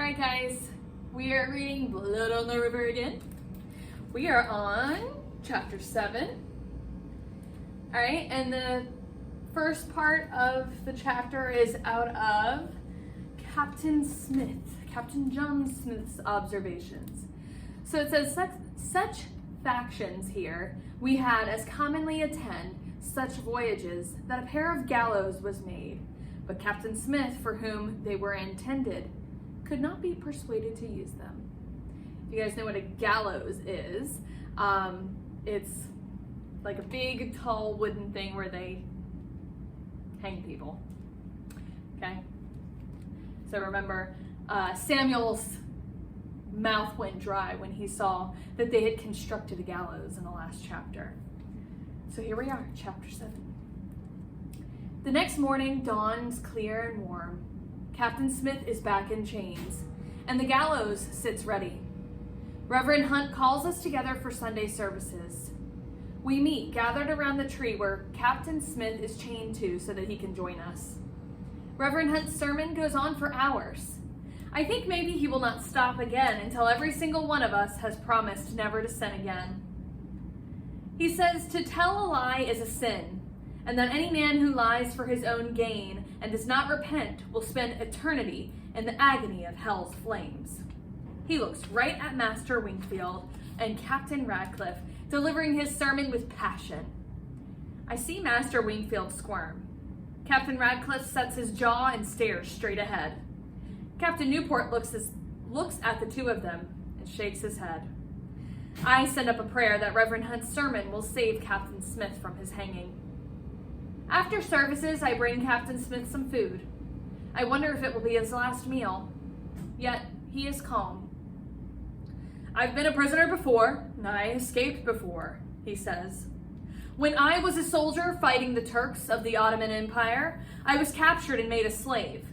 Alright guys, we are reading Blood on the River again. We are on chapter 7. Alright, and the first part of the chapter is out of Captain John Smith's observations. So it says, such factions here we had as commonly attend such voyages that a pair of gallows was made, but Captain Smith, for whom they were intended, could not be persuaded to use them. If you guys know what a gallows is, it's like a big, tall wooden thing where they hang people. Okay? So remember, Samuel's mouth went dry when he saw that they had constructed a gallows in the last chapter. So here we are, chapter 7. The next morning dawns clear and warm. Captain Smith is back in chains, and the gallows sits ready. Reverend Hunt calls us together for Sunday services. We meet gathered around the tree where Captain Smith is chained to so that he can join us. Reverend Hunt's sermon goes on for hours. I think maybe he will not stop again until every single one of us has promised never to sin again. He says to tell a lie is a sin, and that any man who lies for his own gain and does not repent will spend eternity in the agony of hell's flames. He looks right at Master Wingfield and Captain Radcliffe, delivering his sermon with passion. I see Master Wingfield squirm. Captain Radcliffe sets his jaw and stares straight ahead. Captain Newport looks at the two of them and shakes his head. I send up a prayer that Reverend Hunt's sermon will save Captain Smith from his hanging. After services, I bring Captain Smith some food. I wonder if it will be his last meal. Yet, he is calm. I've been a prisoner before, and I escaped before, he says. When I was a soldier fighting the Turks of the Ottoman Empire, I was captured and made a slave.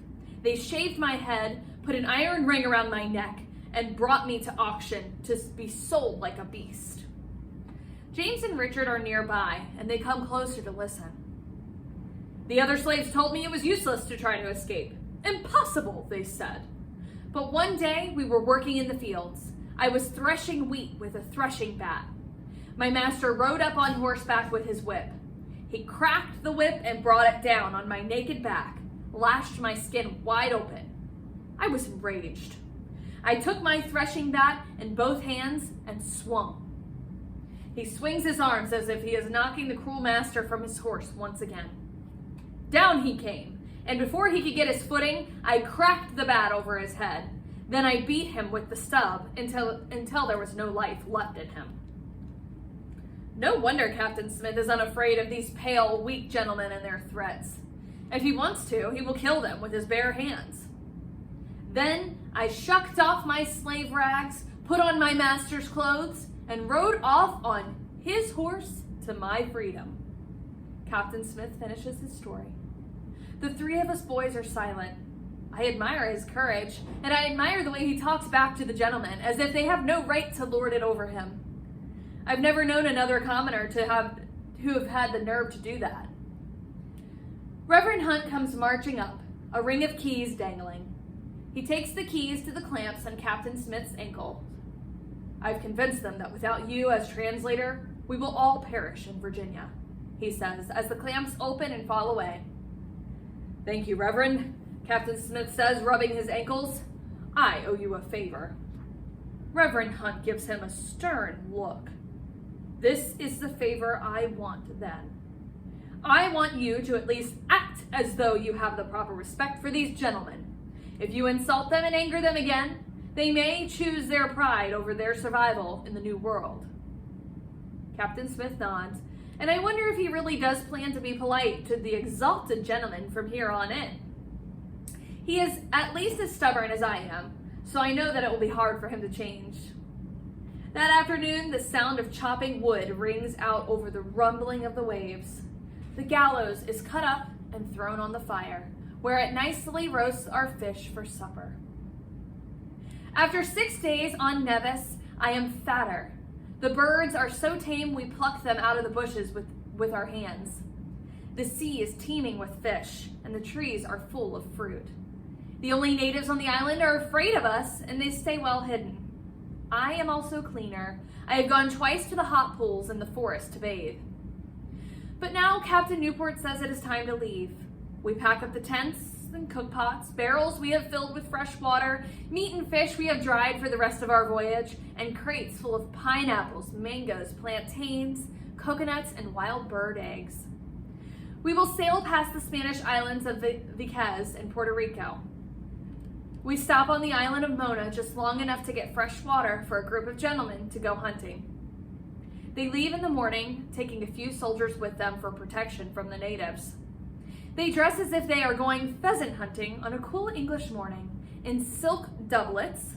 They shaved my head, put an iron ring around my neck, and brought me to auction to be sold like a beast. James and Richard are nearby, and they come closer to listen. The other slaves told me it was useless to try to escape. Impossible, they said. But one day we were working in the fields. I was threshing wheat with a threshing bat. My master rode up on horseback with his whip. He cracked the whip and brought it down on my naked back, lashed my skin wide open. I was enraged. I took my threshing bat in both hands and swung. He swings his arms as if he is knocking the cruel master from his horse once again. Down he came, and before he could get his footing, I cracked the bat over his head. Then I beat him with the stub until there was no life left in him. No wonder Captain Smith is unafraid of these pale, weak gentlemen and their threats. If he wants to, he will kill them with his bare hands. Then I shucked off my slave rags, put on my master's clothes, and rode off on his horse to my freedom. Captain Smith finishes his story. The three of us boys are silent. I admire his courage, and I admire the way he talks back to the gentlemen, as if they have no right to lord it over him. I've never known another commoner who have had the nerve to do that. Reverend Hunt comes marching up, a ring of keys dangling. He takes the keys to the clamps on Captain Smith's ankle. I've convinced them that without you as translator, we will all perish in Virginia, he says, as the clamps open and fall away. Thank you, Reverend, Captain Smith says, rubbing his ankles. I owe you a favor. Reverend Hunt gives him a stern look. This is the favor I want, then. I want you to at least act as though you have the proper respect for these gentlemen. If you insult them and anger them again, they may choose their pride over their survival in the new world. Captain Smith nods, and I wonder if he really does plan to be polite to the exalted gentleman from here on in. He is at least as stubborn as I am, so I know that it will be hard for him to change. That afternoon, the sound of chopping wood rings out over the rumbling of the waves. The gallows is cut up and thrown on the fire, where it nicely roasts our fish for supper. After 6 days on Nevis, I am fatter. The birds are so tame we pluck them out of the bushes with our hands. The sea is teeming with fish, and the trees are full of fruit. The only natives on the island are afraid of us, and they stay well hidden. I am also cleaner. I have gone twice to the hot pools in the forest to bathe. But now Captain Newport says it is time to leave. We pack up the tents and cook pots, barrels we have filled with fresh water, meat and fish we have dried for the rest of our voyage, and crates full of pineapples, mangoes, plantains, coconuts, and wild bird eggs. We will sail past the Spanish islands of Vieques and Puerto Rico. We stop on the island of Mona just long enough to get fresh water for a group of gentlemen to go hunting. They leave in the morning, taking a few soldiers with them for protection from the natives. They dress as if they are going pheasant hunting on a cool English morning in silk doublets,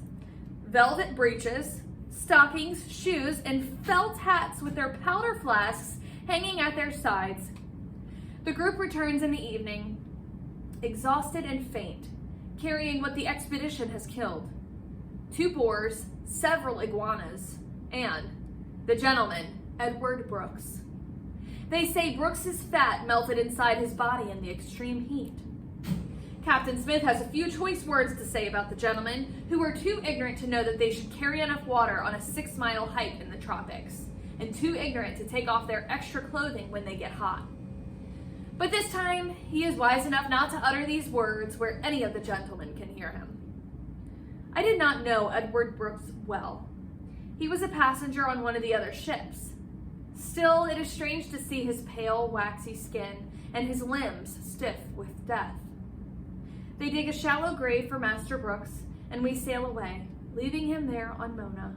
velvet breeches, stockings, shoes, and felt hats with their powder flasks hanging at their sides. The group returns in the evening, exhausted and faint, carrying what the expedition has killed: 2 boars, several iguanas, and the gentleman, Edward Brooks. They say Brooks's fat melted inside his body in the extreme heat. Captain Smith has a few choice words to say about the gentlemen, who are too ignorant to know that they should carry enough water on a 6-mile hike in the tropics, and too ignorant to take off their extra clothing when they get hot. But this time, he is wise enough not to utter these words where any of the gentlemen can hear him. I did not know Edward Brooks well. He was a passenger on one of the other ships. Still, it is strange to see his pale, waxy skin and his limbs stiff with death. They dig a shallow grave for Master Brooks, and we sail away, leaving him there on Mona.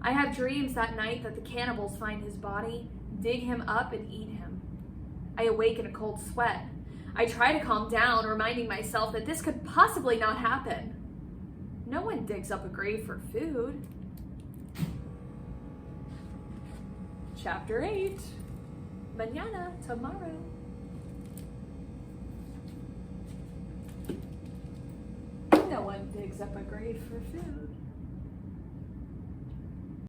I have dreams that night that the cannibals find his body, dig him up, and eat him. I awake in a cold sweat. I try to calm down, reminding myself that this could possibly not happen. No one digs up a grave for food. Chapter 8. Mañana, tomorrow. No one digs up a grave for food.